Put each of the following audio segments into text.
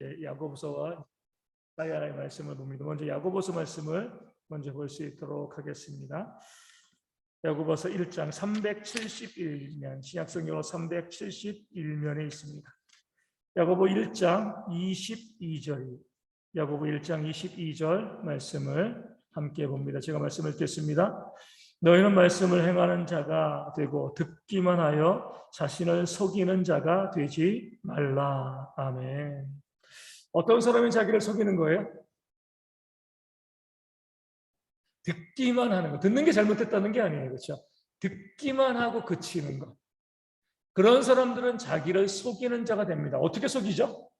야고보서와 사야의 말씀을 봅니다. 먼저 야고보서 말씀을 먼저 볼 수 있도록 하겠습니다. 야고보서 1장 371면, 신약성경으로 371면에 있습니다. 야고보 1장 22절, 야고보 1장 22절 말씀을 함께 봅니다. 제가 말씀을 읽겠습니다. 너희는 말씀을 행하는 자가 되고 듣기만 하여 자신을 속이는 자가 되지 말라. 아멘. 어떤 사람이 자기를 속이는 거예요? 듣기만 하는 거. 듣는 게 잘못됐다는 게 아니에요. 그렇죠? 듣기만 하고 그치는 것. 그런 사람들은 자기를 속이는 자가 됩니다. 어떻게 속이죠?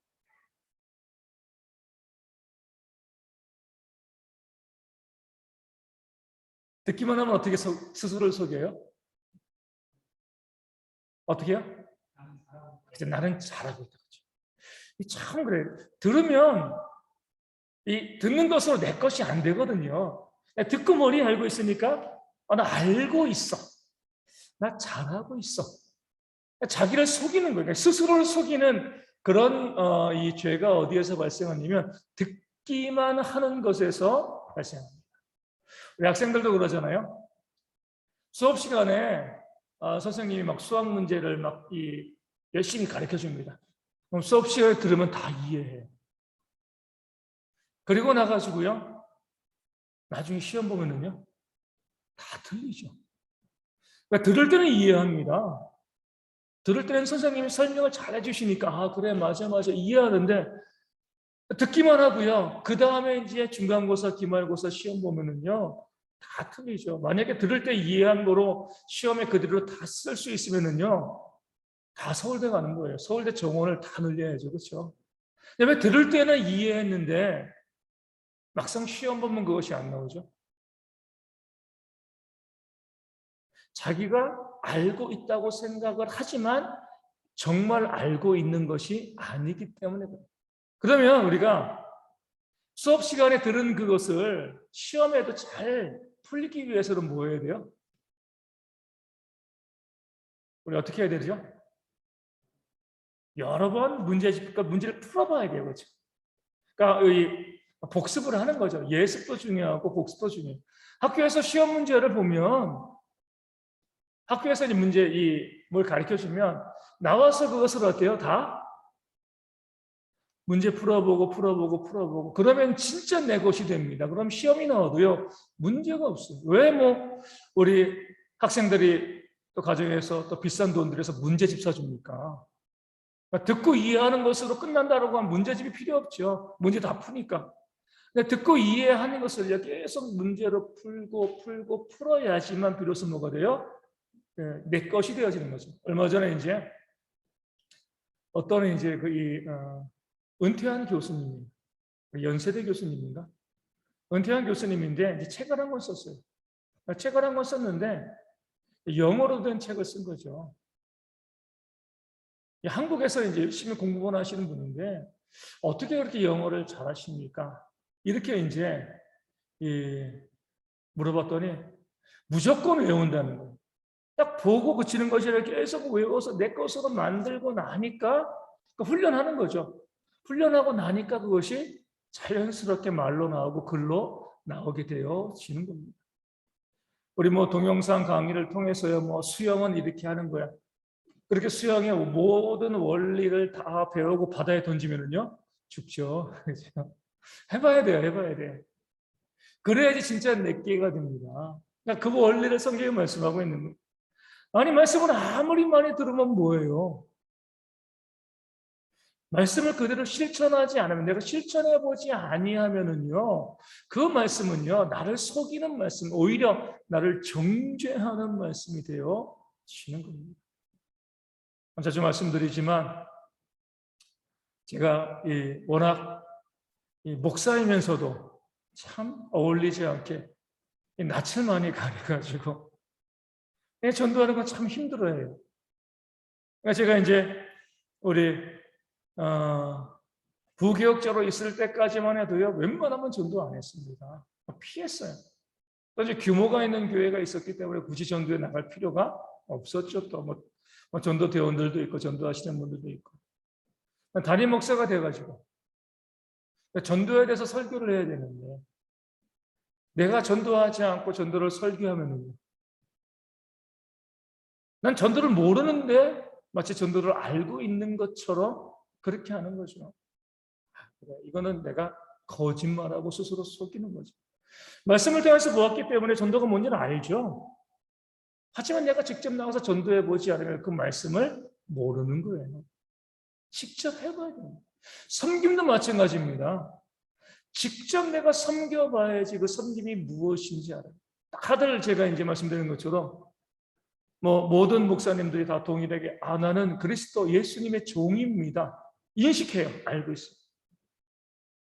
듣기만 하면 어떻게 스스로를 속여요? 어떻게 해요? 나는 잘하고 있다. 참 그래. 들으면 이 듣는 것으로 내 것이 안 되거든요. 듣고 머리에 알고 있으니까 나 알고 있어. 나 잘하고 있어. 자기를 속이는 거예요. 스스로를 속이는 그런 이 죄가 어디에서 발생하냐면 듣기만 하는 것에서 발생합니다. 우리 학생들도 그러잖아요. 수업 시간에 선생님이 막 수학 문제를 막 열심히 가르쳐 줍니다. 그럼 수업 시간에 들으면 다 이해해요. 그리고 나가지고요, 나중에 시험 보면은요, 다 틀리죠. 그러니까 들을 때는 이해합니다. 들을 때는 선생님이 설명을 잘 해주시니까, 그래, 맞아, 이해하는데, 듣기만 하고요. 그 다음에 이제 중간고사, 기말고사 시험 보면은요, 다 틀리죠. 만약에 들을 때 이해한 거로 시험에 그대로 다 쓸 수 있으면은요, 다 서울대 가는 거예요. 서울대 정원을 다 늘려야죠. 그렇죠? 왜 들을 때는 이해했는데, 막상 시험 보면 그것이 안 나오죠? 자기가 알고 있다고 생각을 하지만 정말 알고 있는 것이 아니기 때문에 그래요. 그러면 우리가 수업 시간에 들은 그것을 시험에도 잘 풀기 위해서는 뭐 해야 돼요? 우리 어떻게 해야 되죠? 여러 번 문제를 풀어봐야 돼요. 그렇죠? 그러니까 복습을 하는 거죠. 예습도 중요하고 복습도 중요해요. 학교에서 시험 문제를 보면 학교에서 뭘 가르쳐 주면 나와서 그것을 어때요? 다 문제 풀어보고 그러면 진짜 내 것이 됩니다. 그럼 시험이 나와도요 문제가 없어요. 왜 우리 학생들이 또 가정에서 또 비싼 돈 들여서 문제집 사줍니까? 그러니까 듣고 이해하는 것으로 끝난다고 하면 문제집이 필요 없죠. 문제 다 푸니까. 근데 듣고 이해하는 것을 계속 문제로 풀고 풀어야지만 비로소 뭐가 돼요? 내 것이 되어지는 거죠. 얼마 전에 이제 어떤 이제 은퇴한 교수님, 연세대 교수님인가? 은퇴한 교수님인데 이제 책을 한 권 썼어요. 책을 한 권 썼는데 영어로 된 책을 쓴 거죠. 한국에서 이제 열심히 공부만 하시는 분인데 어떻게 그렇게 영어를 잘하십니까? 이렇게 이제 물어봤더니 무조건 외운다는 거예요. 딱 보고 그치는 것이라 계속 외워서 내 것으로 만들고 나니까 훈련하는 거죠. 훈련하고 나니까 그것이 자연스럽게 말로 나오고 글로 나오게 되어지는 겁니다. 우리 동영상 강의를 통해서요, 수영은 이렇게 하는 거야. 그렇게 수영의 모든 원리를 다 배우고 바다에 던지면은요, 죽죠. 해봐야 돼. 그래야지 진짜 내게가 됩니다. 그러니까 그 원리를 성경에 말씀하고 있는 거예요. 아니, 말씀을 아무리 많이 들으면 뭐예요? 말씀을 그대로 실천하지 않으면, 내가 실천해보지 아니하면은요, 그 말씀은요, 나를 속이는 말씀, 오히려 나를 정죄하는 말씀이 되어지는 겁니다. 자주 말씀드리지만, 제가 워낙 목사이면서도 참 어울리지 않게 낯을 많이 가려가지고, 전도하는 건 참 힘들어해요. 그러니까 제가 이제 우리 부교역자로 있을 때까지만 해도요, 웬만하면 전도 안 했습니다. 피했어요. 또 이제 규모가 있는 교회가 있었기 때문에 굳이 전도에 나갈 필요가 없었죠. 또 전도 대원들도 있고 전도하시는 분들도 있고. 담임 목사가 돼가지고 전도에 대해서 설교를 해야 되는데 내가 전도하지 않고 전도를 설교하면요, 난 전도를 모르는데 마치 전도를 알고 있는 것처럼 그렇게 하는 거죠. 그래, 이거는 내가 거짓말하고 스스로 속이는 거죠. 말씀을 통해서 보았기 때문에 전도가 뭔지는 알죠. 하지만 내가 직접 나가서 전도해 보지 않으면 그 말씀을 모르는 거예요. 직접 해봐야 돼요. 섬김도 마찬가지입니다. 직접 내가 섬겨봐야지 그 섬김이 무엇인지 알아요. 다들 제가 이제 말씀드린 것처럼 모든 목사님들이 다 동일하게 나는 그리스도 예수님의 종입니다. 인식해요. 알고 있어요.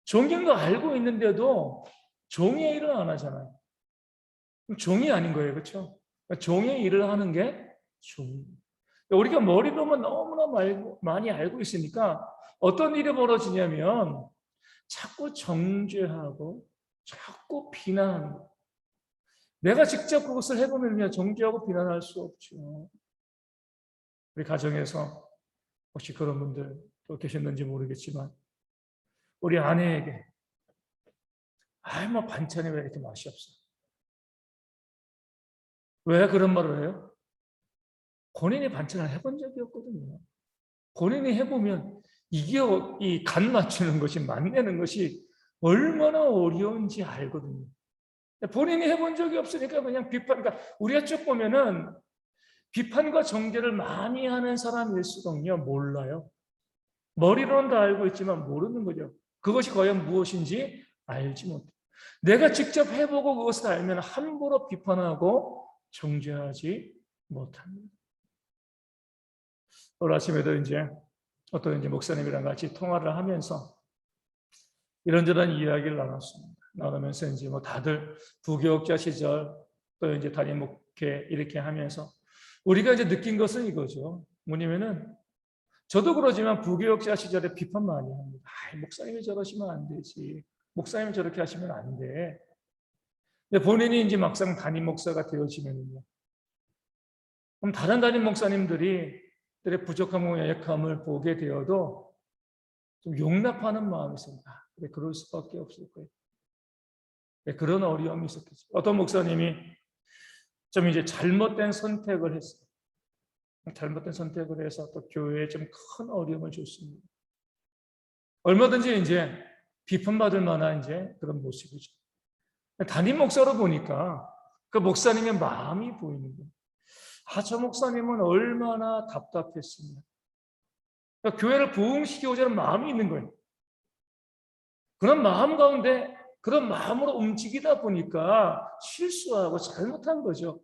종인 거 알고 있는데도 종의 일을 안 하잖아요. 종이 아닌 거예요. 그렇죠? 종의 일을 하는 게 종입니다. 우리가 머리로만 너무나 많이 알고 있으니까 어떤 일이 벌어지냐면 자꾸 정죄하고 자꾸 비난하는 거예요. 내가 직접 그것을 해보면 정죄하고 비난할 수 없죠. 우리 가정에서 혹시 그런 분들 또 계셨는지 모르겠지만 우리 아내에게 반찬이 왜 이렇게 맛이 없어? 왜 그런 말을 해요? 본인이 반찬을 해본 적이 없거든요. 본인이 해보면 이게 이 간 맞추는 것이 맛내는 것이 얼마나 어려운지 알거든요. 본인이 해본 적이 없으니까 그냥 비판, 그러니까 우리가 쭉 보면은 비판과 정죄를 많이 하는 사람일수록요, 몰라요. 머리로는 다 알고 있지만 모르는 거죠. 그것이 과연 무엇인지 알지 못해요. 내가 직접 해보고 그것을 알면 함부로 비판하고 정죄하지 못합니다. 오늘 아침에도 이제 어떤 목사님이랑 같이 통화를 하면서 이런저런 이야기를 나눴습니다. 나누면서 이제 다들 부교육자 시절 또 이제 담임 목회 이렇게 하면서 우리가 이제 느낀 것은 이거죠. 뭐냐면은 저도 그러지만 부교육자 시절에 비판 많이 합니다. 목사님이 저러시면 안 되지. 목사님이 저렇게 하시면 안 돼. 근데 본인이 이제 막상 담임 목사가 되어지면요. 그럼 다른 담임 목사님들이 들의 부족함과 약함을 보게 되어도 좀 용납하는 마음이 있습니다. 그래, 그럴 수밖에 없을 거예요. 그래, 그런 어려움이 있었겠죠. 어떤 목사님이 좀 이제 잘못된 선택을 했어요. 잘못된 선택을 해서 또 교회에 좀 큰 어려움을 줬습니다. 얼마든지 이제 비판받을 만한 이제 그런 모습이죠. 담임 목사로 보니까 그 목사님의 마음이 보이는 거예요. 저 목사님은 얼마나 답답했습니다. 그러니까 교회를 부흥시키고자 하는 마음이 있는 거예요. 그런 마음 가운데 그런 마음으로 움직이다 보니까 실수하고 잘못한 거죠.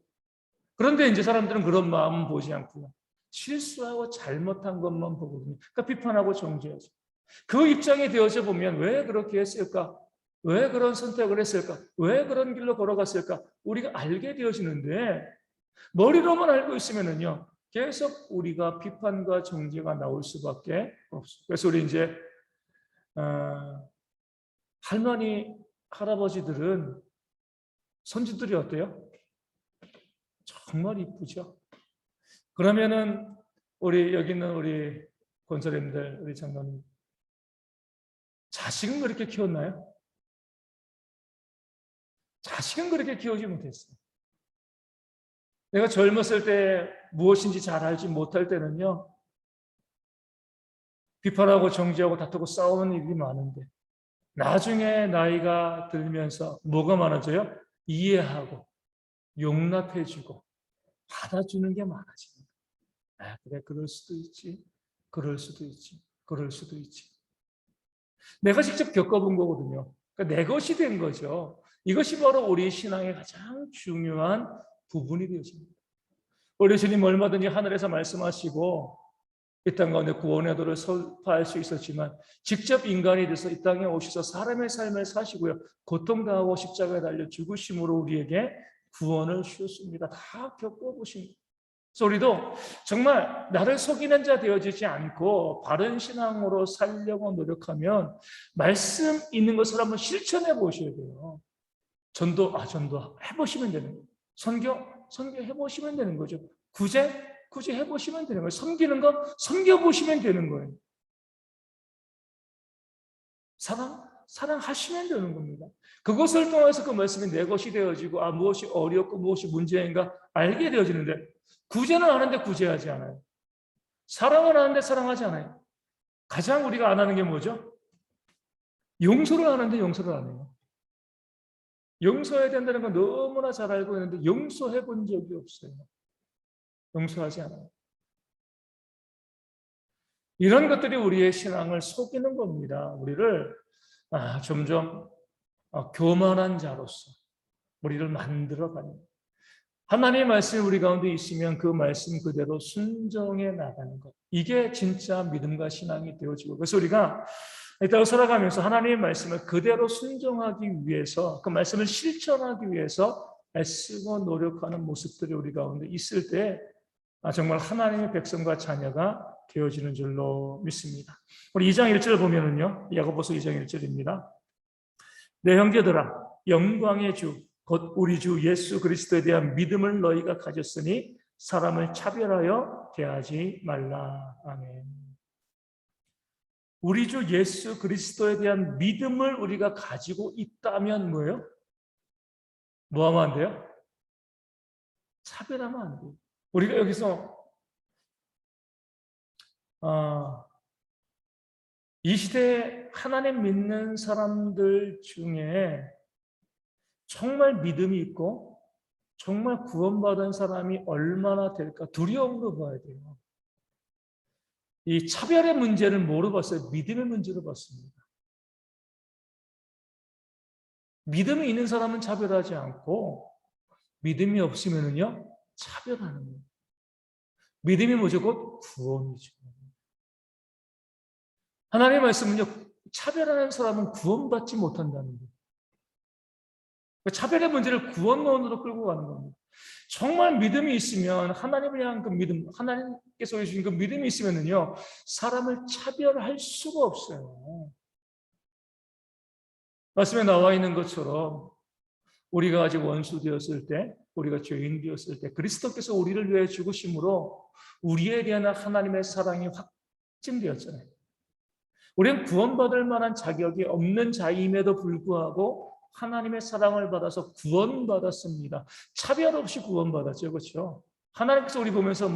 그런데 이제 사람들은 그런 마음은 보지 않고요. 실수하고 잘못한 것만 보거든요. 그러니까 비판하고 정죄하죠. 그 입장이 되어져 보면 왜 그렇게 했을까? 왜 그런 선택을 했을까? 왜 그런 길로 걸어갔을까? 우리가 알게 되어지는데 머리로만 알고 있으면은요. 계속 우리가 비판과 정죄가 나올 수밖에 없어요. 그래서 우리 이제 할머니, 할아버지들은 손주들이 어때요? 정말 이쁘죠? 그러면은 우리 여기 있는 우리 권사님들, 우리 장로님 자식은 그렇게 키웠나요? 자식은 그렇게 키우지 못했어요. 내가 젊었을 때 무엇인지 잘 알지 못할 때는요. 비판하고 정죄하고 다투고 싸우는 일이 많은데 나중에 나이가 들면서 뭐가 많아져요? 이해하고 용납해주고 받아주는 게 많아집니다. 그래, 그럴 수도 있지. 그럴 수도 있지. 그럴 수도 있지. 내가 직접 겪어본 거거든요. 그러니까 내 것이 된 거죠. 이것이 바로 우리 신앙의 가장 중요한 부분이 되어집니다. 우리 주님 얼마든지 하늘에서 말씀하시고 이 땅 가운데 구원의 도를 설파할 수 있었지만 직접 인간이 돼서 이 땅에 오셔서 사람의 삶을 사시고요. 고통당하고 십자가에 달려 죽으심으로 우리에게 구원을 주셨습니다. 다 겪어보신 그래서 우리도 정말 나를 속이는 자 되어지지 않고 바른 신앙으로 살려고 노력하면 말씀 있는 것을 한번 실천해 보셔야 돼요. 전도 해보시면 되는 거예요. 선교 해보시면 되는 거죠. 구제 해보시면 되는 거예요. 섬기는 거 섬겨보시면 되는 거예요. 사랑하시면 되는 겁니다. 그것을 통해서 그 말씀이 내 것이 되어지고 무엇이 어렵고 무엇이 문제인가 알게 되어지는데 구제는 하는데 구제하지 않아요. 사랑을 하는데 사랑하지 않아요. 가장 우리가 안 하는 게 뭐죠? 용서를 하는데 용서를 안 해요. 용서해야 된다는 건 너무나 잘 알고 있는데 용서해 본 적이 없어요. 용서하지 않아요. 이런 것들이 우리의 신앙을 속이는 겁니다. 우리를 점점 교만한 자로서 우리를 만들어가는 하나님의 말씀이 우리 가운데 있으면 그 말씀 그대로 순종해 나가는 것. 이게 진짜 믿음과 신앙이 되어지고 그래서 우리가 이따가 살아가면서 하나님의 말씀을 그대로 순종하기 위해서 그 말씀을 실천하기 위해서 애쓰고 노력하는 모습들이 우리 가운데 있을 때 정말 하나님의 백성과 자녀가 되어지는 줄로 믿습니다. 우리 2장 1절 보면은요. 야고보서 2장 1절입니다. 내 형제들아 영광의 주 곧 우리 주 예수 그리스도에 대한 믿음을 너희가 가졌으니 사람을 차별하여 대하지 말라. 아멘. 우리 주 예수 그리스도에 대한 믿음을 우리가 가지고 있다면 뭐예요? 뭐 하면 안 돼요? 차별하면 안 돼요. 우리가 여기서 이 시대에 하나님 믿는 사람들 중에 정말 믿음이 있고 정말 구원받은 사람이 얼마나 될까 두려움으로 봐야 돼요. 이 차별의 문제를 뭐로 봤어요? 믿음의 문제로 봤습니다. 믿음이 있는 사람은 차별하지 않고 믿음이 없으면은요 차별하는 거예요. 믿음이 뭐죠? 곧 구원이죠. 하나님의 말씀은요 차별하는 사람은 구원받지 못한다는 거예요. 차별의 문제를 구원론으로 끌고 가는 겁니다. 정말 믿음이 있으면 하나님을 향한 그 믿음, 하나님께서 주신 그 믿음이 있으면은요 사람을 차별할 수가 없어요. 말씀에 나와 있는 것처럼 우리가 아직 원수 되었을 때, 우리가 죄인 되었을 때 그리스도께서 우리를 위해 죽으심으로 우리에 대한 하나님의 사랑이 확증되었잖아요. 우리는 구원받을 만한 자격이 없는 자임에도 불구하고 하나님의 사랑을 받아서 구원받았습니다. 차별 없이 구원받았죠. 그렇죠? 하나님께서 우리 보면서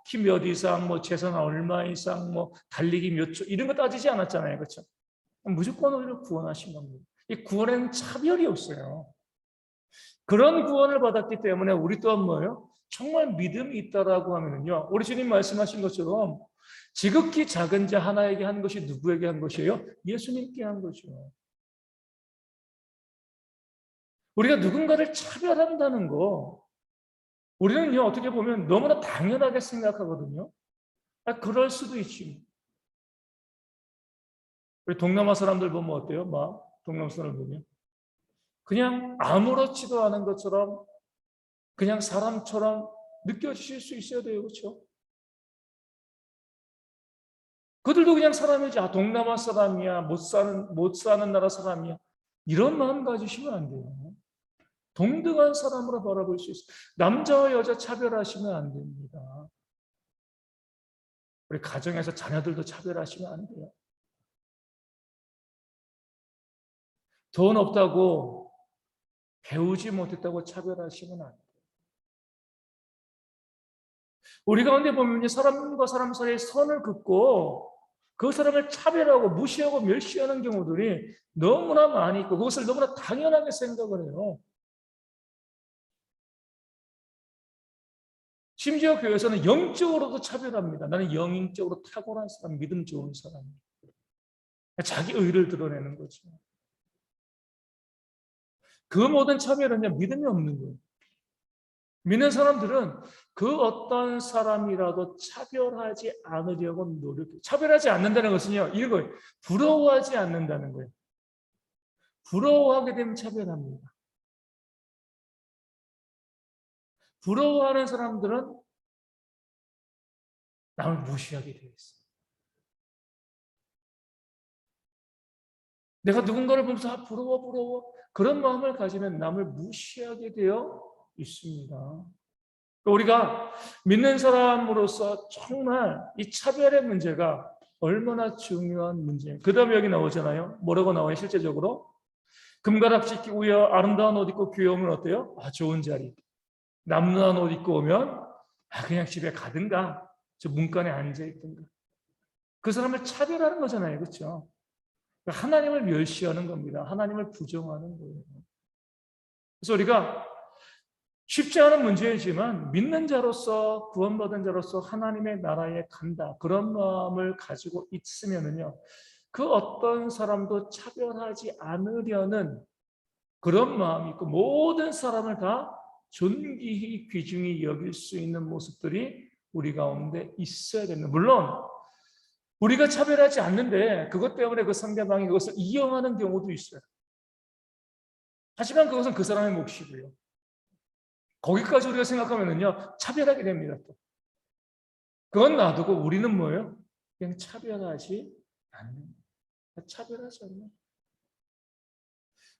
키 몇 이상, 재산 얼마 이상, 달리기 몇 초 이런 거 따지지 않았잖아요. 그렇죠? 무조건 우리를 구원하신 겁니다. 이 구원에는 차별이 없어요. 그런 구원을 받았기 때문에 우리 또한 뭐예요? 정말 믿음이 있다라고 하면은요. 우리 주님 말씀하신 것처럼 지극히 작은 자 하나에게 한 것이 누구에게 한 것이에요? 예수님께 한 거죠. 우리가 누군가를 차별한다는 거 우리는요 어떻게 보면 너무나 당연하게 생각하거든요. 그럴 수도 있지. 우리 동남아 사람들 보면 어때요? 동남아 사람을 보면 그냥 아무렇지도 않은 것처럼 그냥 사람처럼 느껴지실 수 있어야 돼요. 그렇죠? 그들도 그냥 사람이지. 동남아 사람이야. 못 사는 나라 사람이야. 이런 마음 가지시면 안 돼요. 동등한 사람으로 바라볼 수 있어요. 남자와 여자 차별하시면 안 됩니다. 우리 가정에서 자녀들도 차별하시면 안 돼요. 돈 없다고 배우지 못했다고 차별하시면 안 돼요. 우리 가운데 보면 사람과 사람 사이에 선을 긋고 그 사람을 차별하고 무시하고 멸시하는 경우들이 너무나 많이 있고 그것을 너무나 당연하게 생각을 해요. 심지어 교회에서는 영적으로도 차별합니다. 나는 영적으로 탁월한 사람, 믿음 좋은 사람. 자기 의를 드러내는 거죠. 그 모든 차별은요, 믿음이 없는 거예요. 믿는 사람들은 그 어떤 사람이라도 차별하지 않으려고 노력해요. 차별하지 않는다는 것은요, 이거예요. 부러워하지 않는다는 거예요. 부러워하게 되면 차별합니다. 부러워하는 사람들은 남을 무시하게 되어 있어요. 내가 누군가를 보면서 부러워 그런 마음을 가지면 남을 무시하게 되어 있습니다. 우리가 믿는 사람으로서 정말 이 차별의 문제가 얼마나 중요한 문제예요. 그 다음에 여기 나오잖아요. 뭐라고 나와요? 실제적으로 금가락지 끼고 아름다운 옷 입고 교회 오면 어때요? 좋은 자리. 남루한 옷 입고 오면 그냥 집에 가든가 저 문간에 앉아 있든가. 그 사람을 차별하는 거잖아요. 그렇죠? 하나님을 멸시하는 겁니다. 하나님을 부정하는 거예요. 그래서 우리가 쉽지 않은 문제이지만 믿는 자로서 구원받은 자로서 하나님의 나라에 간다. 그런 마음을 가지고 있으면은요. 그 어떤 사람도 차별하지 않으려는 그런 마음이 있고 모든 사람을 다 존귀히 귀중히 여길 수 있는 모습들이 우리 가운데 있어야 됩니다. 물론 우리가 차별하지 않는데 그것 때문에 그 상대방이 그것을 이용하는 경우도 있어요. 하지만 그것은 그 사람의 몫이고요. 거기까지 우리가 생각하면은요, 차별하게 됩니다. 또. 그건 놔두고 우리는 뭐예요? 그냥 차별하지 않는, 차별하지 않는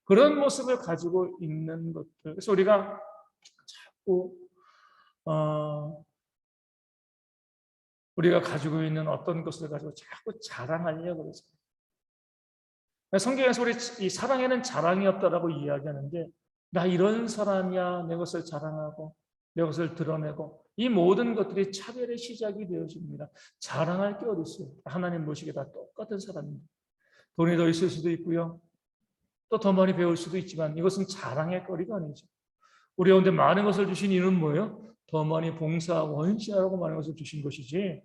그런 모습을 가지고 있는 것들. 그래서 우리가 자꾸 우리가 가지고 있는 어떤 것을 가지고 자꾸 자랑하려고 그러죠. 성경에서 우리 이 사랑에는 자랑이 없다라고 이야기하는데 나 이런 사람이야 내 것을 자랑하고 내 것을 드러내고 이 모든 것들이 차별의 시작이 되어집니다. 자랑할 게 어디 있어요? 하나님 보시기에 다 똑같은 사람입니다. 돈이 더 있을 수도 있고요. 또 더 많이 배울 수도 있지만 이것은 자랑의 거리가 아니죠. 우리 가운데 많은 것을 주신 이유는 뭐예요? 더 많이 봉사, 원시하라고 많은 것을 주신 것이지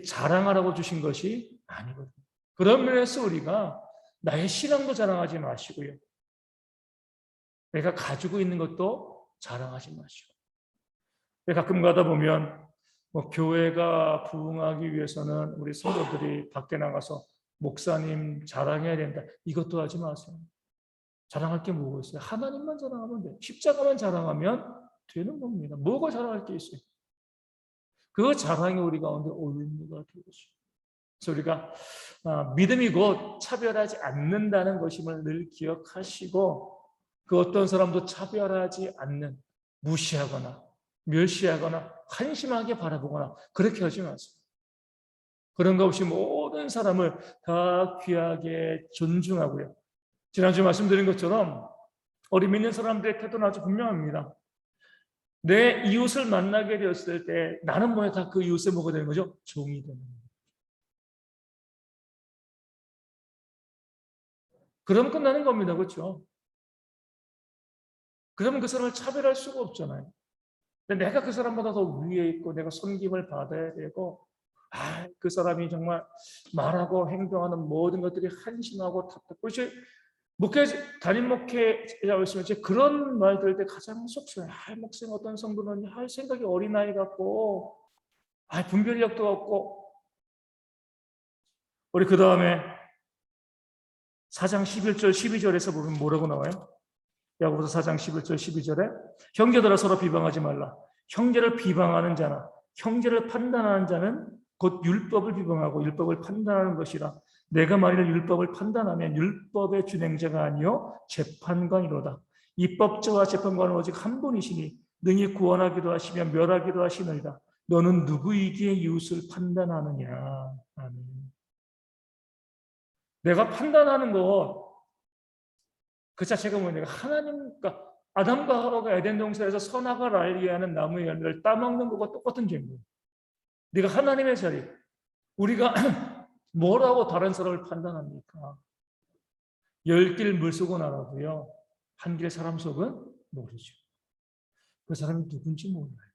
자랑하라고 주신 것이 아니거든요. 그런 면에서 우리가 나의 신앙도 자랑하지 마시고요. 내가 가지고 있는 것도 자랑하지 마시고. 가끔 가다 보면 교회가 부흥하기 위해서는 우리 성도들이 밖에 나가서 목사님 자랑해야 된다. 이것도 하지 마세요. 자랑할 게 뭐가 있어요? 하나님만 자랑하면 돼요. 십자가만 자랑하면 되는 겁니다. 뭐가 자랑할 게 있어요? 그 자랑이 우리 가운데 올무가 되겠죠. 그래서 우리가 믿음이 곧 차별하지 않는다는 것임을 늘 기억하시고 그 어떤 사람도 차별하지 않는 무시하거나 멸시하거나 한심하게 바라보거나 그렇게 하지 마세요. 그런 것 없이 모든 사람을 다 귀하게 존중하고요. 지난주 말씀드린 것처럼 우리 믿는 사람들의 태도는 아주 분명합니다. 내 이웃을 만나게 되었을 때 나는 뭐야 다 그 이웃에 뭐가 되는 거죠? 종이 되는 거예요. 그러면 끝나는 겁니다. 그렇죠? 그러면 그 사람을 차별할 수가 없잖아요. 근데 내가 그 사람보다 더 위에 있고 내가 손김을 받아야 되고 그 사람이 정말 말하고 행동하는 모든 것들이 한심하고 답답하고 담임 목회자가 있으면 그런 말 들을 때 가장 속상해. 목사님 어떤 성도는 생각이 어린아이 같고 분별력도 없고 우리 그 다음에 4장 11절 12절에서 보면 뭐라고 나와요? 야고보서 4장 11절 12절에 형제들아 서로 비방하지 말라. 형제를 비방하는 자나 형제를 판단하는 자는 곧 율법을 비방하고 율법을 판단하는 것이라. 내가 만일 율법을 판단하면 율법의 준행자가 아니요 재판관이로다. 입법자와 재판관은 오직 한 분이시니 능히 구원하기도 하시며 멸하기도 하시느니라. 너는 누구이기에 이웃을 판단하느냐. 아멘. 내가 판단하는 것 그 자체가 뭐냐? 하나님과 아담과 하와가 에덴 동산에서 선악을 알게 하는 나무의 열매를 따먹는 것과 똑같은 죄입니다. 네가 하나님의 자리, 우리가 뭐라고 다른 사람을 판단합니까? 10길 물속은 알아도요, 한 길 사람 속은 모르죠. 그 사람이 누군지 몰라요.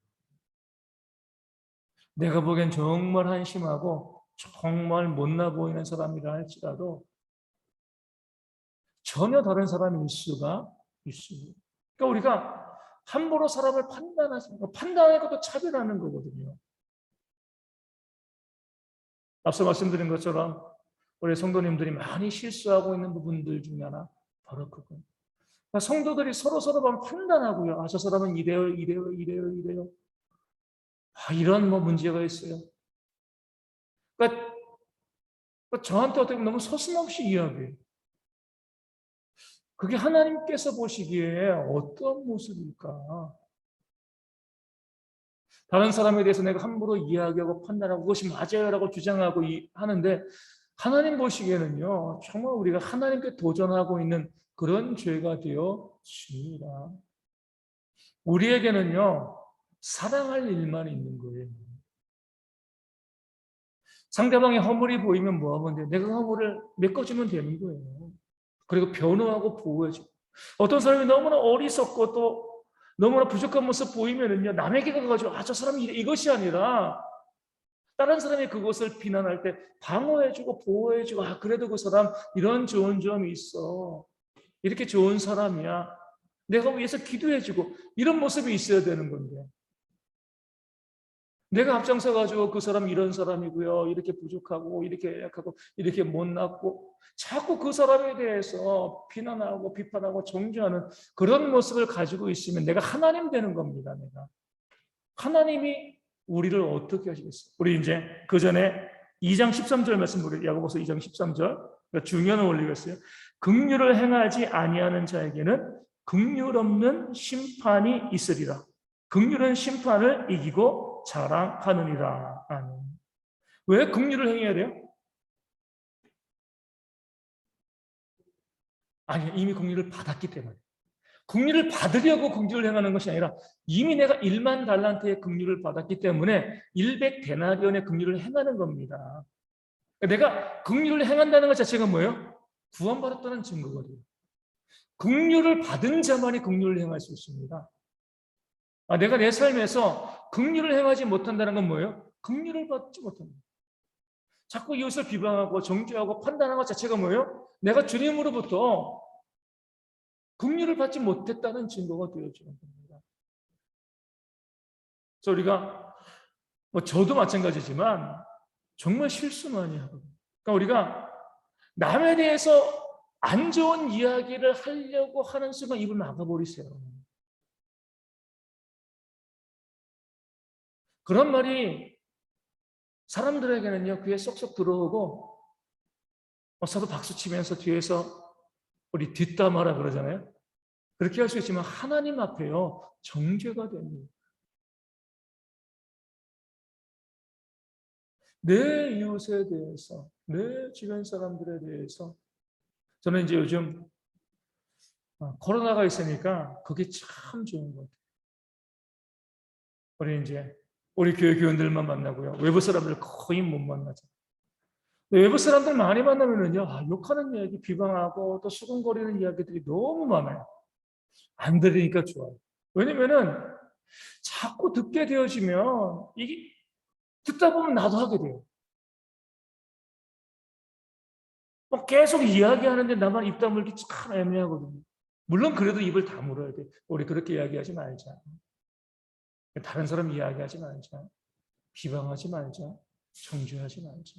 내가 보기엔 정말 한심하고 정말 못나 보이는 사람이라 할지라도 전혀 다른 사람일 수가 있습니다. 그러니까 우리가 함부로 사람을 판단하는 것도 차별하는 거거든요. 앞서 말씀드린 것처럼 우리 성도님들이 많이 실수하고 있는 부분들 중에 하나 바로 그건. 그러니까 성도들이 서로 판단하고요. 저 사람은 이래요. 이런 문제가 있어요. 그러니까 저한테 어떻게 보면 너무 서슴없이 이야기해요. 그게 하나님께서 보시기에 어떤 모습일까? 다른 사람에 대해서 내가 함부로 이야기하고 판단하고 그것이 맞아요라고 주장하고 하는데 하나님 보시기에는요, 정말 우리가 하나님께 도전하고 있는 그런 죄가 되어집니다. 우리에게는요, 사랑할 일만 있는 거예요. 상대방의 허물이 보이면 뭐 하면 돼요? 내가 허물을 메꿔주면 되는 거예요. 그리고 변호하고 보호해주고. 어떤 사람이 너무나 어리석고 또 너무나 부족한 모습 보이면은요, 남에게 가가지고, 저 사람이 이것이 아니라, 다른 사람이 그것을 비난할 때 방어해주고 보호해주고, 그래도 그 사람 이런 좋은 점이 있어. 이렇게 좋은 사람이야. 내가 위해서 기도해주고, 이런 모습이 있어야 되는 건데. 내가 앞장서가지고 그 사람 이런 사람이고요. 이렇게 부족하고, 이렇게 약하고, 이렇게 못났고, 자꾸 그 사람에 대해서 비난하고 비판하고 정죄하는 그런 모습을 가지고 있으면 내가 하나님 되는 겁니다. 내가. 하나님이 우리를 어떻게 하시겠어요? 우리 이제 그 전에 2장 13절 말씀, 우리 야고보서 2장 13절 중요한 원리였어요. 긍휼을 행하지 아니하는 자에게는 긍휼 없는 심판이 있으리라. 긍휼은 심판을 이기고 자랑하느니라. 아멘. 왜 긍휼을 행해야 돼요? 아니, 이미 긍휼을 받았기 때문에. 긍휼을 받으려고 긍휼을 행하는 것이 아니라 이미 내가 1만 달란트의 긍휼을 받았기 때문에 100데나리온의 긍휼을 행하는 겁니다. 내가 긍휼을 행한다는 것 자체가 뭐예요? 구원받았다는 증거거든요. 긍휼을 받은 자만이 긍휼을 행할 수 있습니다. 내가 내 삶에서 긍휼을 행하지 못한다는 건 뭐예요? 긍휼을 받지 못합니다. 자꾸 이웃을 비방하고 정죄하고 판단하는 것 자체가 뭐예요? 내가 주님으로부터 긍휼을 받지 못했다는 증거가 되어주는 겁니다. 그래서 우리가 저도 마찬가지지만 정말 실수 많이 하거든요. 그러니까 우리가 남에 대해서 안 좋은 이야기를 하려고 하는 순간 입을 막아버리세요. 그런 말이 사람들에게는요, 귀에 쏙쏙 들어오고, 서로 박수 치면서 뒤에서 우리 뒷담화라 그러잖아요. 그렇게 할 수 있지만 하나님 앞에요, 정죄가 됩니다. 내 이웃에 대해서, 내 주변 사람들에 대해서, 저는 이제 요즘 코로나가 있으니까 그게 참 좋은 것 같아요. 우리 교회 교원들만 만나고요. 외부 사람들 거의 못 만나죠. 외부 사람들 많이 만나면은요, 욕하는 이야기, 비방하고 또 수근거리는 이야기들이 너무 많아요. 안 들으니까 좋아요. 왜냐면은 자꾸 듣게 되어지면 이게 듣다 보면 나도 하게 돼요. 계속 이야기하는데 나만 입 다물기 참 애매하거든요. 물론 그래도 입을 다물어야 돼. 우리 그렇게 이야기하지 말자. 다른 사람 이야기하지 말자. 비방하지 말자. 정죄하지 말자.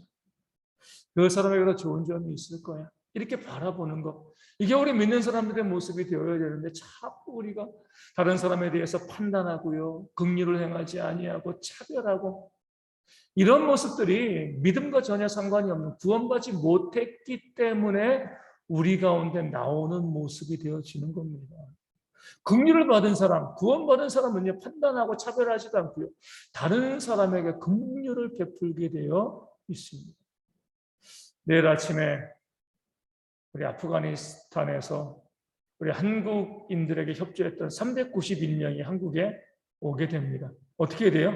그 사람에게도 좋은 점이 있을 거야. 이렇게 바라보는 것. 이게 우리 믿는 사람들의 모습이 되어야 되는데 자꾸 우리가 다른 사람에 대해서 판단하고요. 긍휼을 행하지 아니하고 차별하고 이런 모습들이 믿음과 전혀 상관이 없는 구원받지 못했기 때문에 우리 가운데 나오는 모습이 되어지는 겁니다. 긍휼을 받은 사람, 구원받은 사람은요, 판단하고 차별하지도 않고요. 다른 사람에게 긍휼을 베풀게 되어 있습니다. 내일 아침에 우리 아프가니스탄에서 우리 한국인들에게 협조했던 391명이 한국에 오게 됩니다. 어떻게 돼요?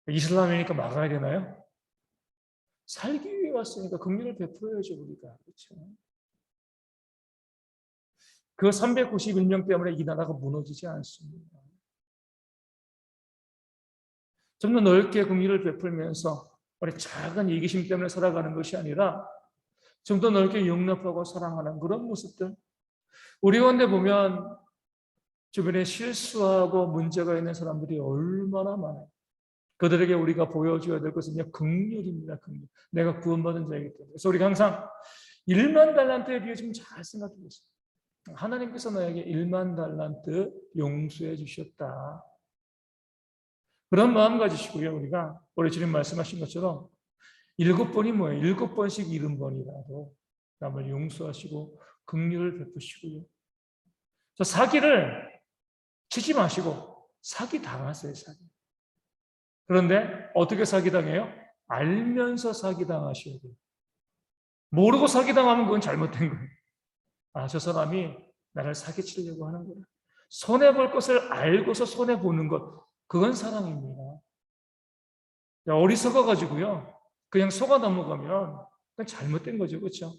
이슬람이니까 막아야 되나요? 살기 위해 왔으니까 긍휼을 베풀어야죠, 우리가. 그렇죠? 그 391명 때문에 이 나라가 무너지지 않습니다. 좀 더 넓게 긍휼을 베풀면서 우리 작은 이기심 때문에 살아가는 것이 아니라 좀 더 넓게 용납하고 사랑하는 그런 모습들. 우리 가운데 보면 주변에 실수하고 문제가 있는 사람들이 얼마나 많아요. 그들에게 우리가 보여줘야 될 것은 긍휼입니다. 긍휼. 내가 구원받은 자이기 때문에. 그래서 우리가 항상 1만 달란트에 비해 좀 잘 생각해 보세요. 하나님께서 나에게 1만 달란트 용서해 주셨다. 그런 마음 가지시고요. 우리가 우리 주님 말씀하신 것처럼 7번이 뭐예요? 7번씩 70번이라도 남을 용서하시고 긍휼을 베푸시고요. 사기를 치지 마시고 사기 당하세요. 사기. 그런데 어떻게 사기당해요? 알면서 사기당하셔야 돼요. 모르고 사기당하면 그건 잘못된 거예요. 아, 저 사람이 나를 사기치려고 하는구나. 손해볼 것을 알고서 손해보는 것, 그건 사랑입니다. 어리석어가지고요. 그냥 속아 넘어가면 그건 잘못된 거죠. 그렇죠?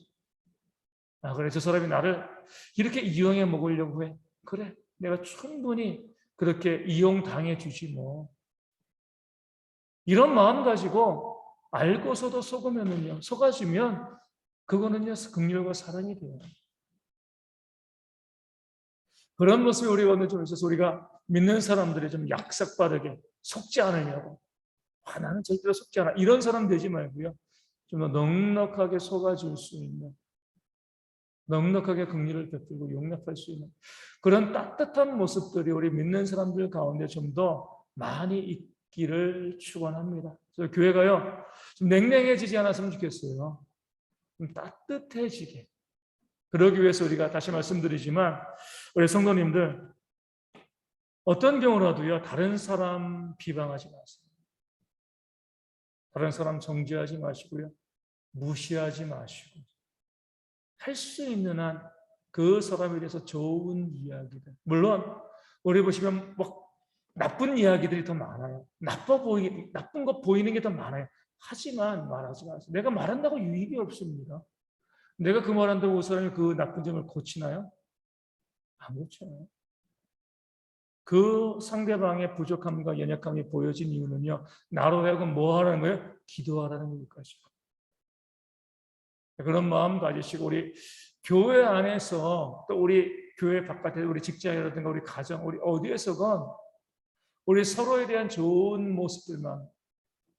아, 그래. 저 사람이 나를 이렇게 이용해 먹으려고 해. 그래. 내가 충분히 그렇게 이용당해 주지 뭐. 이런 마음 가지고 알고서도 속으면은요, 속아주면 그거는요, 긍휼과 사랑이 돼요. 그런 모습이 우리가 오늘 좀 있어서 우리가 믿는 사람들이 좀 약삭빠르게 속지 않으려고. 아, 나는 절대로 속지 않아. 이런 사람 되지 말고요. 좀 더 넉넉하게 속아줄 수 있는, 넉넉하게 긍휼을 베풀고 용납할 수 있는 그런 따뜻한 모습들이 우리 믿는 사람들 가운데 좀 더 많이 있기를 축원합니다. 그래서 교회가요, 좀 냉랭해지지 않았으면 좋겠어요. 좀 따뜻해지게. 그러기 위해서 우리가 다시 말씀드리지만 우리 성도님들 어떤 경우라도요 다른 사람 비방하지 마세요. 다른 사람 정죄하지 마시고요. 무시하지 마시고 할 수 있는 한 그 사람에 대해서 좋은 이야기들. 물론 우리 보시면 뭐 나쁜 이야기들이 더 많아요. 나쁜 거 보이는 게 더 많아요. 하지만 말하지 마세요. 내가 말한다고 유익이 없습니다. 내가 그 말한다고 그 사람이 그 나쁜 점을 고치나요? 안 고쳐요. 그 상대방의 부족함과 연약함이 보여진 이유는요. 나로 하여금 뭐 하라는 거예요? 기도하라는 것까지. 그런 마음 가지시고 우리 교회 안에서 또 우리 교회 바깥에 우리 직장이라든가 우리 가정, 우리 어디에서건 우리 서로에 대한 좋은 모습들만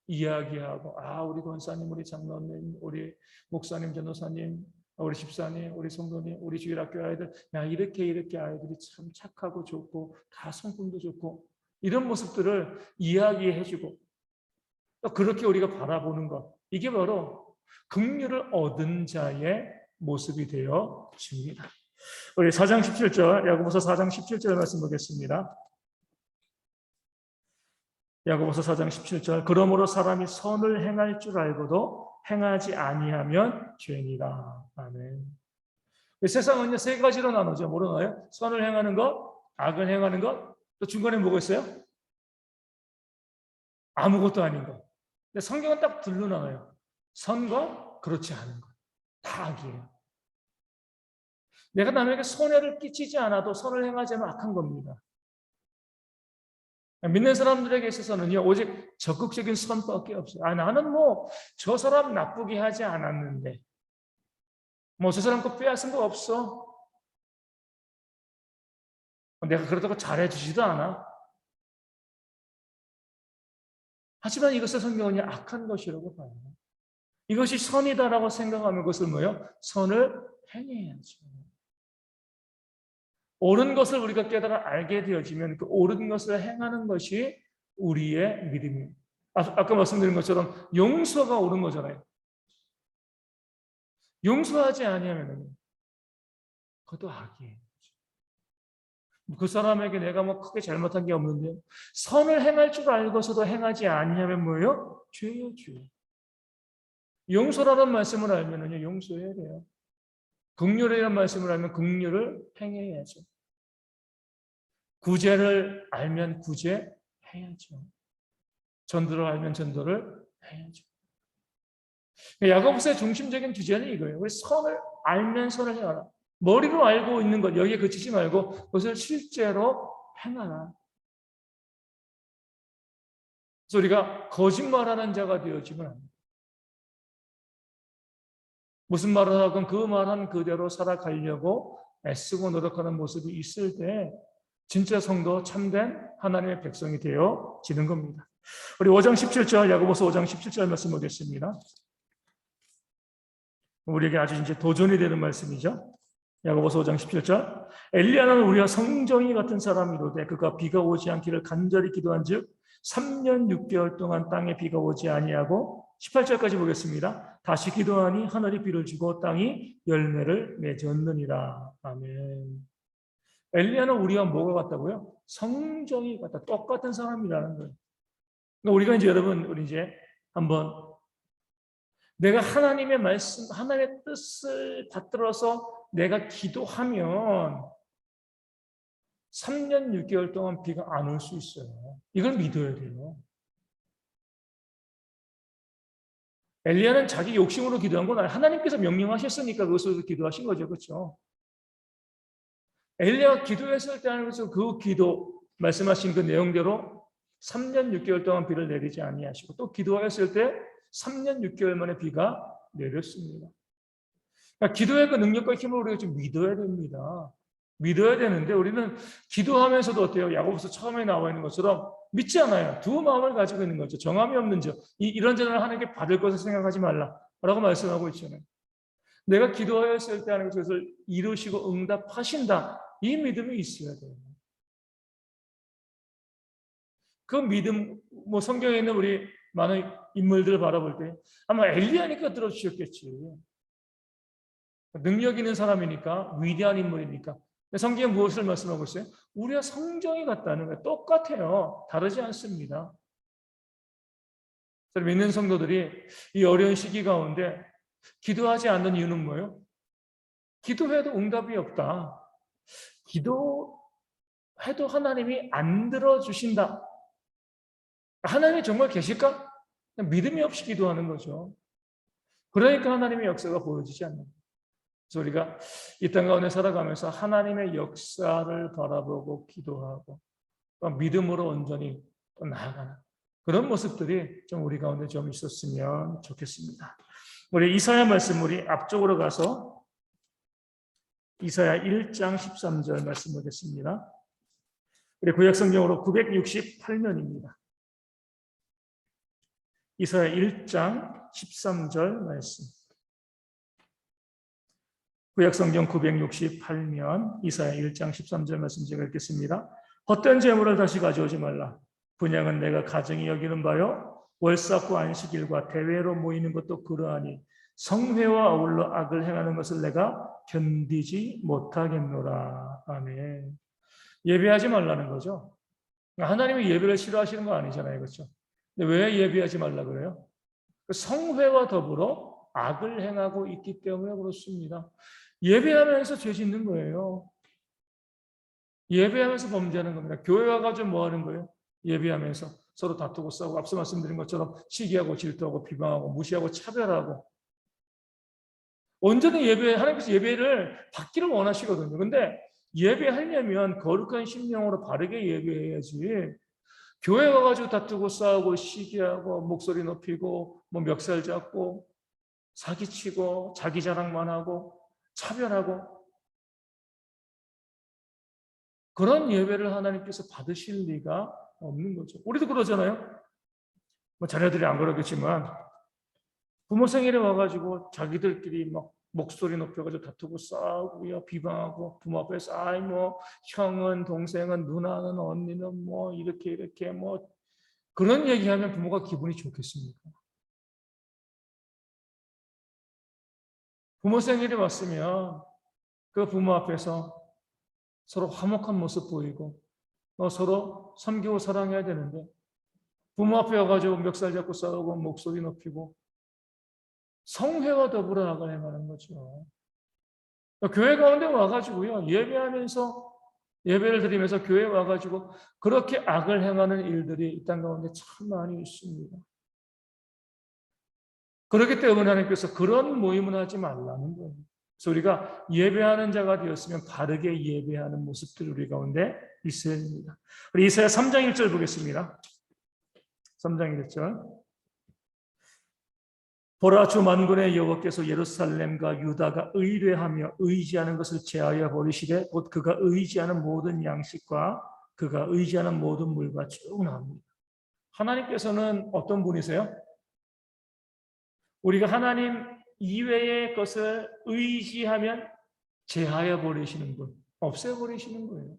이야기하고 아 우리 권사님, 우리 장로님, 우리 목사님, 전도사님, 우리 집사님, 우리 성도님, 우리 주일학교 아이들 야 이렇게 아이들이 참 착하고 좋고 다 성품도 좋고 이런 모습들을 이야기해주고 또 그렇게 우리가 바라보는 것 이게 바로 긍휼을 얻은 자의 모습이 되어 줍니다. 우리 4장 17절 야고보서 4장 17절 말씀 보겠습니다. 야고보서 4장 17절 그러므로 사람이 선을 행할 줄 알고도 행하지 아니하면 죄니라. 아멘. 세상은요 세 가지로 나누죠. 뭐로 나눠요? 선을 행하는 것, 악을 행하는 것, 또 중간에 뭐가 있어요? 아무것도 아닌 것. 근데 성경은 딱 둘로 나눠요. 선과 그렇지 않은 것. 다 악이에요. 내가 남에게 손해를 끼치지 않아도 선을 행하지 않으면 악한 겁니다. 믿는 사람들에게 있어서는요, 오직 적극적인 선밖에 없어요. 아, 나는 뭐, 저 사람 나쁘게 하지 않았는데, 뭐, 저 사람 거 빼앗은 거 없어. 내가 그러다가 잘해주지도 않아. 하지만 이것을 성경은 악한 것이라고 봐요. 이것이 선이다라고 생각하면 그것을 뭐예요? 선을 행해야죠. 옳은 것을 우리가 깨달아 알게 되어지면 그 옳은 것을 행하는 것이 우리의 믿음입니다. 아까 말씀드린 것처럼 용서가 옳은 거잖아요. 용서하지 아니하면 그것도 악이에요. 그 사람에게 내가 뭐 크게 잘못한 게 없는데요. 선을 행할 줄 알고서도 행하지 아니하면 뭐예요? 죄요, 죄. 용서라는 말씀을 알면은요, 용서해야 돼요. 긍휼이라는 말씀을 알면 긍휼을 행해야죠. 구제를 알면 구제해야죠. 전도를 알면 전도를 해야죠. 야고보서의 중심적인 주제는 이거예요. 우리 선을 알면 선을 행하라. 머리로 알고 있는 것 여기에 그치지 말고 그것을 실제로 행하라. 그래서 우리가 거짓말하는 자가 되어지면 안 됩니다. 무슨 말을 하건 그 말한 그대로 살아가려고 애쓰고 노력하는 모습이 있을 때 진짜 성도 참된 하나님의 백성이 되어지는 겁니다. 우리 5장 17절 야고보서 5장 17절 말씀 보겠습니다. 우리에게 아주 이제 도전이 되는 말씀이죠. 야고보서 5장 17절 엘리야는 우리와 성정이 같은 사람이로되 그가 비가 오지 않기를 간절히 기도한즉 3년 6개월 동안 땅에 비가 오지 아니하고 18절까지 보겠습니다. 다시 기도하니 하늘이 비를 주고 땅이 열매를 맺었느니라. 아멘. 엘리야는 우리와 뭐가 같다고요? 성정이 같다. 똑같은 사람이라는 거예요. 그러니까 우리가 이제 여러분, 우리 이제 한번 내가 하나님의 말씀, 하나님의 뜻을 받들어서 내가 기도하면 3년 6개월 동안 비가 안 올 수 있어요. 이걸 믿어야 돼요. 엘리야는 자기 욕심으로 기도한 건 아니에요. 하나님께서 명령하셨으니까 그것으로 기도하신 거죠. 그렇죠? 엘리야가 기도했을 때 하는 것은 그 기도, 말씀하신 그 내용대로 3년 6개월 동안 비를 내리지 아니하시고 또 기도하였을 때 3년 6개월 만에 비가 내렸습니다. 그러니까 기도의 그 능력과 힘을 우리가 좀 믿어야 됩니다. 믿어야 되는데 우리는 기도하면서도 어때요? 야고보서 처음에 나와 있는 것처럼 믿지 않아요. 두 마음을 가지고 있는 거죠. 정함이 없는 자. 이런저런 하나님께 받을 것을 생각하지 말라라고 말씀하고 있잖아요. 내가 기도하였을 때 하는 것을 이루시고 응답하신다. 이 믿음이 있어야 돼요. 그 믿음, 뭐 성경에 있는 우리 많은 인물들을 바라볼 때 아마 엘리야니까 들어주셨겠지. 능력 있는 사람이니까, 위대한 인물이니까. 성경에 무엇을 말씀하고 있어요? 우리가 성정이 같다는 거예요. 똑같아요. 다르지 않습니다. 믿는 성도들이 이 어려운 시기 가운데 기도하지 않는 이유는 뭐예요? 기도해도 응답이 없다. 기도해도 하나님이 안 들어주신다. 하나님이 정말 계실까? 믿음이 없이 기도하는 거죠. 그러니까 하나님의 역사가 보여지지 않는 거예요. 그래서 우리가 이 땅 가운데 살아가면서 하나님의 역사를 바라보고 기도하고 믿음으로 온전히 또 나아가는 그런 모습들이 좀 우리 가운데 좀 있었으면 좋겠습니다. 우리 이사야 말씀 우리 앞쪽으로 가서 이사야 1장 13절 말씀 보겠습니다. 우리 구약성경으로 968면입니다. 이사야 1장 13절 말씀. 구약성경 968면 이사야 1장 13절 말씀 제가 읽겠습니다. 헛된 재물을 다시 가져오지 말라. 분양은 내가 가증히 여기는 바요. 월삭과 안식일과 대회로 모이는 것도 그러하니 성회와 어울러 악을 행하는 것을 내가 견디지 못하겠노라. 아멘. 예배하지 말라는 거죠. 하나님이 예배를 싫어하시는 거 아니잖아요. 그렇죠? 근데 왜 예배하지 말라 그래요? 성회와 더불어 악을 행하고 있기 때문에 그렇습니다. 예배하면서 죄 짓는 거예요. 예배하면서 범죄하는 겁니다. 교회 와가지고 뭐 하는 거예요? 예배하면서 서로 다투고 싸우고 앞서 말씀드린 것처럼 시기하고 질투하고 비방하고 무시하고 차별하고 온전히 하나님께서 예배를 받기를 원하시거든요. 근데 예배하려면 거룩한 심령으로 바르게 예배해야지 교회 와가지고 다투고 싸우고 시기하고 목소리 높이고 뭐 멱살 잡고 사기치고 자기 자랑만 하고 차별하고 그런 예배를 하나님께서 받으실 리가 없는 거죠. 우리도 그러잖아요. 뭐 자녀들이 안 그러겠지만 부모 생일에 와가지고 자기들끼리 막 목소리 높여가지고 다투고 싸우고요, 비방하고 부모 앞에서 아이 뭐 형은 동생은 누나는 언니는 뭐 이렇게 뭐 그런 얘기하면 부모가 기분이 좋겠습니까? 부모 생일이 왔으면 그 부모 앞에서 서로 화목한 모습 보이고 서로 섬기고 사랑해야 되는데 부모 앞에 와가지고 멱살 잡고 싸우고 목소리 높이고 성회와 더불어 악을 행하는 거죠. 교회 가운데 와가지고요 예배하면서 예배를 드리면서 교회에 와가지고 그렇게 악을 행하는 일들이 이 땅 가운데 참 많이 있습니다. 그렇기 때문에 하나님께서 그런 모임을 하지 말라는 거예요. 그래서 우리가 예배하는 자가 되었으면 바르게 예배하는 모습들 우리 가운데 있어야 됩니다. 우리 이사야 3장 1절 보겠습니다. 3장 1절. 보라 주 만군의 여호와께서 예루살렘과 유다가 의뢰하며 의지하는 것을 제하여 버리시되 곧 그가 의지하는 모든 양식과 그가 의지하는 모든 물과 쭉 나옵니다. 하나님께서는 어떤 분이세요? 우리가 하나님 이외의 것을 의지하면 제하여 버리시는 분, 없애버리시는 거예요.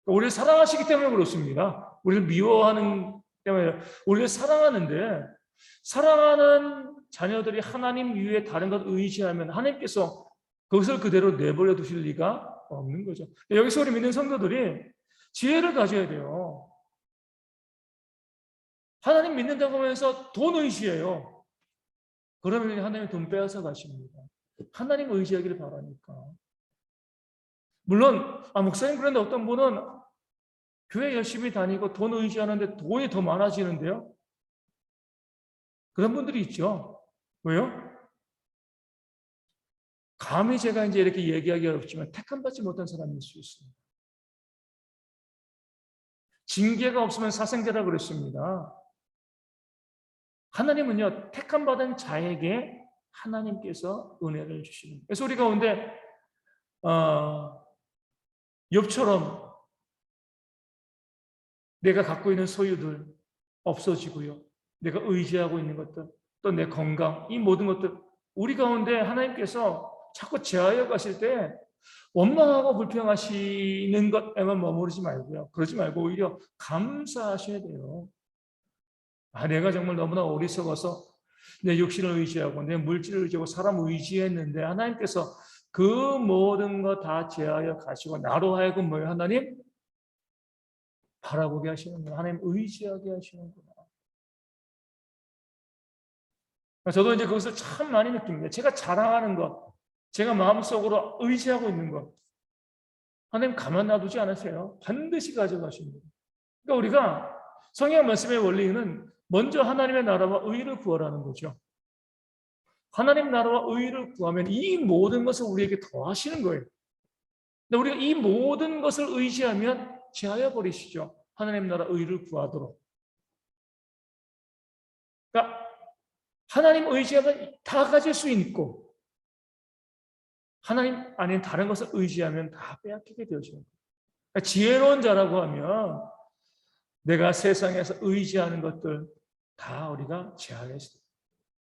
우리를 사랑하시기 때문에 그렇습니다. 우리를 미워하는 때문에 우리를 사랑하는데 사랑하는 자녀들이 하나님 이외에 다른 것 의지하면 하나님께서 그것을 그대로 내버려 두실 리가 없는 거죠. 여기서 우리 믿는 성도들이 지혜를 가져야 돼요. 하나님 믿는다고 하면서 돈 의지해요. 그러면 하나님이 돈 빼앗아 가십니다. 하나님 의지하기를 바라니까. 물론 목사님, 그런데 어떤 분은 교회 열심히 다니고 돈 의지하는데 돈이 더 많아지는데요. 그런 분들이 있죠. 왜요? 감히 제가 이제 이렇게 얘기하기가 어렵지만 택함받지 못한 사람일 수 있습니다. 징계가 없으면 사생제라 그랬습니다. 하나님은요, 택함받은 자에게 하나님께서 은혜를 주시는 거예요. 그래서 우리 가운데 욥처럼 내가 갖고 있는 소유들 없어지고요, 내가 의지하고 있는 것들, 또 내 건강, 이 모든 것들, 우리 가운데 하나님께서 자꾸 제하여 가실 때 원망하고 불평하시는 것에만 머무르지 말고요, 그러지 말고 오히려 감사하셔야 돼요. 내가 정말 너무나 어리석어서 내 육신을 의지하고 내 물질을 의지하고 사람을 의지했는데 하나님께서 그 모든 것 다 제하여 가시고 나로 하여금 뭐예요? 하나님 바라보게 하시는구나. 하나님 의지하게 하시는구나. 저도 이제 그것을 참 많이 느낍니다. 제가 자랑하는 것, 제가 마음속으로 의지하고 있는 것, 하나님 가만 놔두지 않으세요. 반드시 가져가십니다. 그러니까 우리가 성경 말씀의 원리는 먼저 하나님의 나라와 의를 구하라는 거죠. 하나님 나라와 의를 구하면 이 모든 것을 우리에게 더하시는 거예요. 근데 우리가 이 모든 것을 의지하면 제하여 버리시죠. 하나님 나라 의를 구하도록. 그러니까 하나님 의지하면 다 가질 수 있고 하나님 아닌 다른 것을 의지하면 다 빼앗기게 되어지는 거예요. 그러니까 지혜로운 자라고 하면 내가 세상에서 의지하는 것들 다 우리가 제하겠습니다.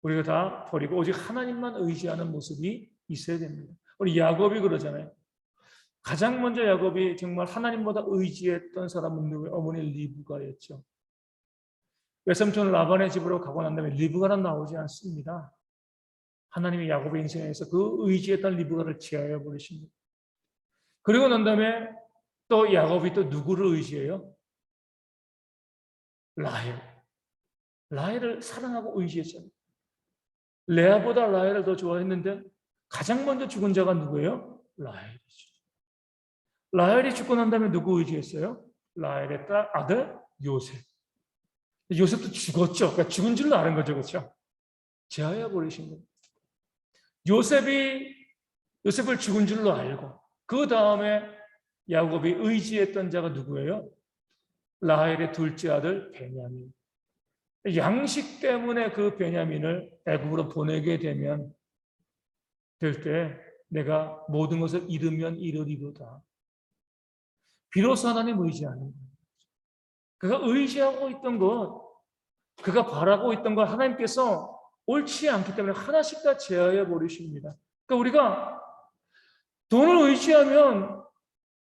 우리가 다 버리고 오직 하나님만 의지하는 모습이 있어야 됩니다. 우리 야곱이 그러잖아요. 가장 먼저 야곱이 정말 하나님보다 의지했던 사람은 누구예요? 어머니 리브가였죠. 외삼촌 라반의 집으로 가고 난 다음에 리브가는 나오지 않습니다. 하나님이 야곱의 인생에서 그 의지했던 리브가를 제하여 버리십니다. 그리고 난 다음에 또 야곱이 또 누구를 의지해요? 라헬. 라헬을 사랑하고 의지했잖아요. 레아보다 라헬을 더 좋아했는데 가장 먼저 죽은 자가 누구예요? 라헬이죠. 라헬이 죽고 난 다음에 누구 의지했어요? 라헬의 아들 요셉. 요셉도 죽었죠. 그러니까 죽은 줄로 아는 거죠. 그렇죠? 제하여 버리신 거예요. 요셉을 죽은 줄로 알고 그 다음에 야곱이 의지했던 자가 누구예요? 라헬의 둘째 아들 베냐민. 양식 때문에 그 베냐민을 애굽으로 보내게 되면 될 때 내가 모든 것을 잃으면 이르리로다. 비로소 하나님 의지하는 거예요. 그가 의지하고 있던 것, 그가 바라고 있던 것 하나님께서 옳지 않기 때문에 하나씩 다 제하여 버리십니다. 그러니까 우리가 돈을 의지하면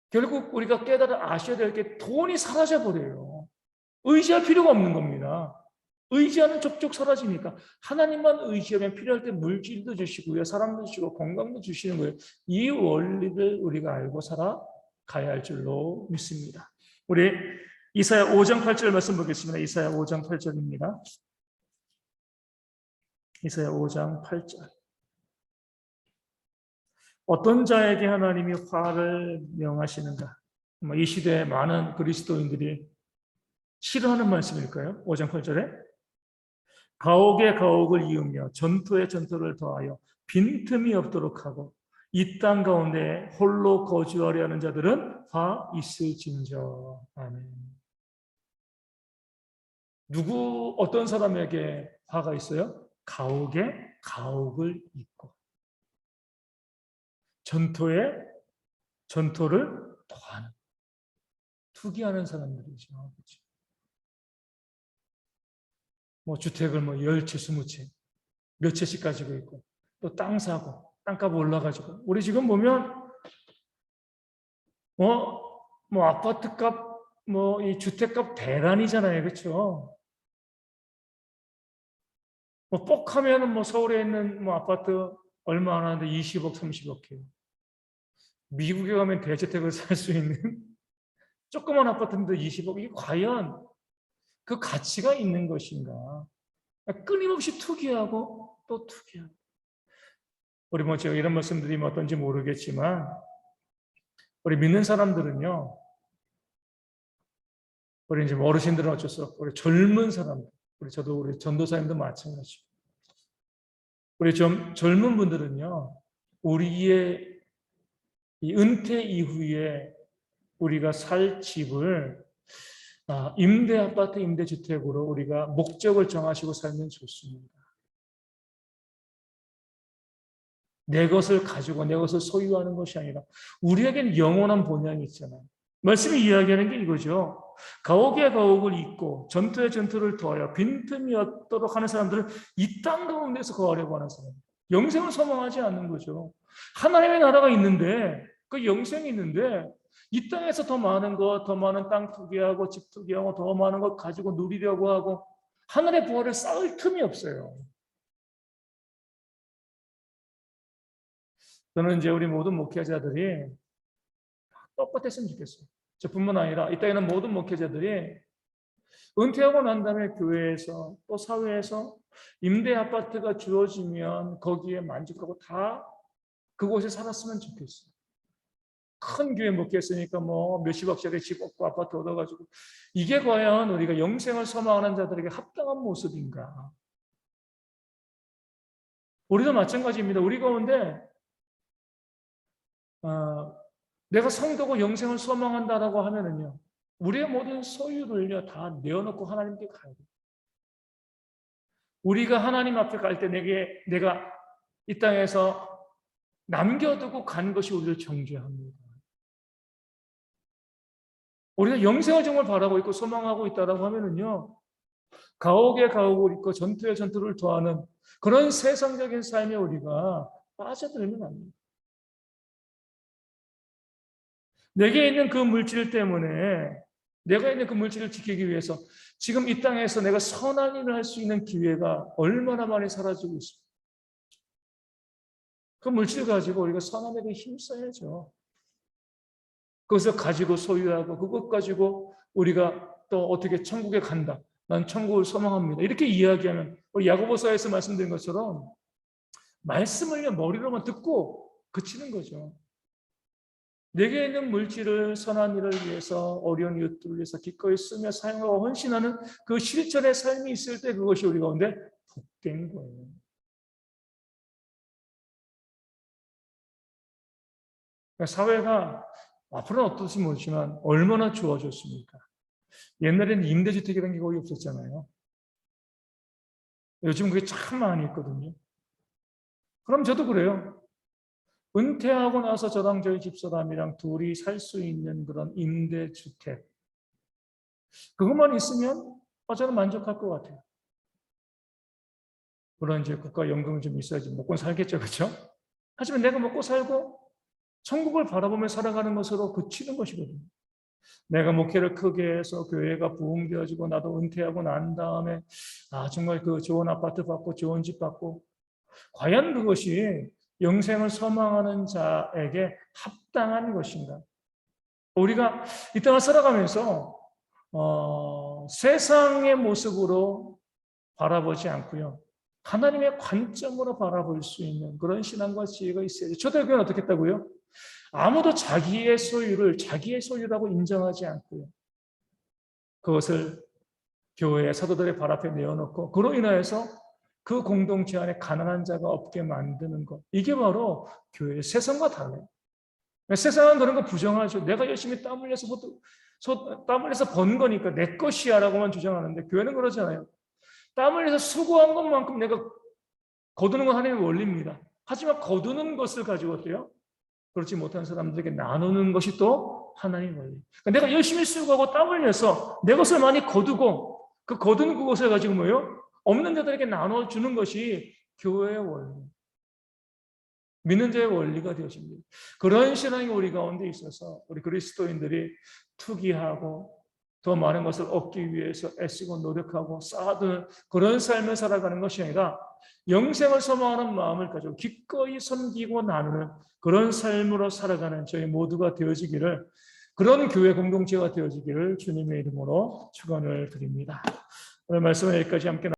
결국 우리가 깨달아 아셔야 될 게 돈이 사라져 버려요. 의지할 필요가 없는 겁니다. 의지하는 족족 사라지니까 하나님만 의지하면 필요할 때 물질도 주시고요, 사람도 주시고 건강도 주시는 거예요. 이 원리를 우리가 알고 살아가야 할 줄로 믿습니다. 우리 이사야 5장 8절 말씀 보겠습니다. 이사야 5장 8절입니다. 이사야 5장 8절. 어떤 자에게 하나님이 화를 명하시는가? 이 시대에 많은 그리스도인들이 싫어하는 말씀일까요? 5장 8절에 가옥에 가옥을 이으며 전토에 전토를 더하여 빈틈이 없도록 하고 이 땅 가운데 홀로 거주하려 하는 자들은 화 있을진저. 아멘. 어떤 사람에게 화가 있어요? 가옥에 가옥을 잇고 전토에 전토를 더하는, 투기하는 사람들이죠. 그렇죠? 주택을 10채, 20채, 몇 채씩 가지고 있고, 또 땅 사고, 땅값 올라가지고. 우리 지금 보면, 아파트값, 이 주택값 대란이잖아요. 그렇죠? 뻑 하면은 서울에 있는 아파트 얼마 안 하는데 20억, 30억이에요. 미국에 가면 대저택을 살 수 있는 조그만 아파트인데 20억. 이게 과연 그 가치가 있는 것인가? 끊임없이 투기하고 또 투기하고. 우리 뭐 제가 이런 말씀 드리면 어떤지 모르겠지만 우리 믿는 사람들은요, 우리 이제 어르신들은 어쩔 수 없고 우리 젊은 사람들, 우리 전도사님도 마찬가지고 우리 좀 젊은 분들은요, 우리의 이 은퇴 이후에 우리가 살 집을 임대 아파트, 임대 주택으로 우리가 목적을 정하시고 살면 좋습니다. 내 것을 가지고 내 것을 소유하는 것이 아니라 우리에겐 영원한 본향이 있잖아요. 말씀이 이야기하는 게 이거죠. 가옥에 가옥을 잇고 전투에 전투를 더하여 빈틈이 없도록 하는 사람들은 이 땅 가운데서 거하려고 하는 사람. 영생을 소망하지 않는 거죠. 하나님의 나라가 있는데 그 영생이 있는데 이 땅에서 더 많은 것, 더 많은 땅 투기하고 집 투기하고 더 많은 것 가지고 누리려고 하고 하늘의 부활을 쌓을 틈이 없어요. 저는 이제 우리 모든 목회자들이 똑같았으면 좋겠어요. 저뿐만 아니라 이 땅에 있는 모든 목회자들이 은퇴하고 난 다음에 교회에서 또 사회에서 임대 아파트가 주어지면 거기에 만족하고 다 그곳에 살았으면 좋겠어요. 큰 교회 목회했으니까 뭐 몇십억짜리 집 얻고 아파트 얻어가지고 이게 과연 우리가 영생을 소망하는 자들에게 합당한 모습인가? 우리도 마찬가지입니다. 우리 가운데 내가 성도고 영생을 소망한다라고 하면은요, 우리의 모든 소유를요 다 내어놓고 하나님께 가야 돼요. 우리가 하나님 앞에 갈 때 내가 이 땅에서 남겨두고 간 것이 우리를 정죄합니다. 우리가 영생을 정말 바라고 있고 소망하고 있다라고 하면은요, 가옥에 가옥을 잇고 전투에 전투를 더하는 그런 세상적인 삶에 우리가 빠져들면 안 됩니다. 내게 있는 그 물질 때문에 내가 있는 그 물질을 지키기 위해서 지금 이 땅에서 내가 선한 일을 할 수 있는 기회가 얼마나 많이 사라지고 있습니다. 그 물질 가지고 우리가 선한 일에 힘써야죠. 그것을 가지고 소유하고 그것 가지고 우리가 또 어떻게 천국에 간다. 난 천국을 소망합니다. 이렇게 이야기하면 우리 야고보서에서 말씀드린 것처럼 말씀을 머리로만 듣고 그치는 거죠. 내게 있는 물질을 선한 일을 위해서 어려운 이웃들을 위해서 기꺼이 쓰며 사용하고 헌신하는 그 실천의 삶이 있을 때 그것이 우리 가운데 복된 거예요. 그러니까 사회가 앞으로는 어떨지 모르지만 얼마나 좋아졌습니까? 옛날에는 임대주택이라는 게 거의 없었잖아요. 요즘 그게 참 많이 있거든요. 그럼 저도 그래요. 은퇴하고 나서 저랑 저희 집사람이랑 둘이 살 수 있는 그런 임대주택. 그것만 있으면 저는 만족할 것 같아요. 물론 이제 국가연금이 좀 있어야지 먹고 살겠죠, 그렇죠? 하지만 내가 먹고 살고 천국을 바라보며 살아가는 것으로 그치는 것이거든요. 내가 목회를 크게 해서 교회가 부흥되어지고 나도 은퇴하고 난 다음에 정말 그 좋은 아파트 받고 좋은 집 받고 과연 그것이 영생을 소망하는 자에게 합당한 것인가? 우리가 이 땅을 살아가면서 세상의 모습으로 바라보지 않고요. 하나님의 관점으로 바라볼 수 있는 그런 신앙과 지혜가 있어야죠. 초대교회는 어떻게 했다고요? 아무도 자기의 소유를 자기의 소유라고 인정하지 않고요. 그것을 교회의 사도들의 발 앞에 내어놓고 그로 인하여서 그 공동체 안에 가난한 자가 없게 만드는 것. 이게 바로 교회의 세상과 달라요. 세상은 그런 거 부정하죠. 내가 열심히 땀 흘려서 번 거니까 내 것이야 라고만 주장하는데 교회는 그러잖아요. 땀 흘려서 수고한 것만큼 내가 거두는 건 하나님의 원리입니다. 하지만 거두는 것을 가지고 어때요? 그렇지 못한 사람들에게 나누는 것이 또 하나님의 원리. 그러니까 내가 열심히 수고하고 땀 흘려서 내 것을 많이 거두고 그 거둔 그것을 가지고 뭐예요? 없는 자들에게 나눠주는 것이 교회의 원리. 믿는 자의 원리가 되어집니다. 그런 신앙이 우리 가운데 있어서 우리 그리스도인들이 투기하고 더 많은 것을 얻기 위해서 애쓰고 노력하고 쌓아두는 그런 삶을 살아가는 것이 아니라 영생을 소망하는 마음을 가지고 기꺼이 섬기고 나누는 그런 삶으로 살아가는 저희 모두가 되어지기를 그런 교회 공동체가 되어지기를 주님의 이름으로 축원을 드립니다. 오늘 말씀은 여기까지 함께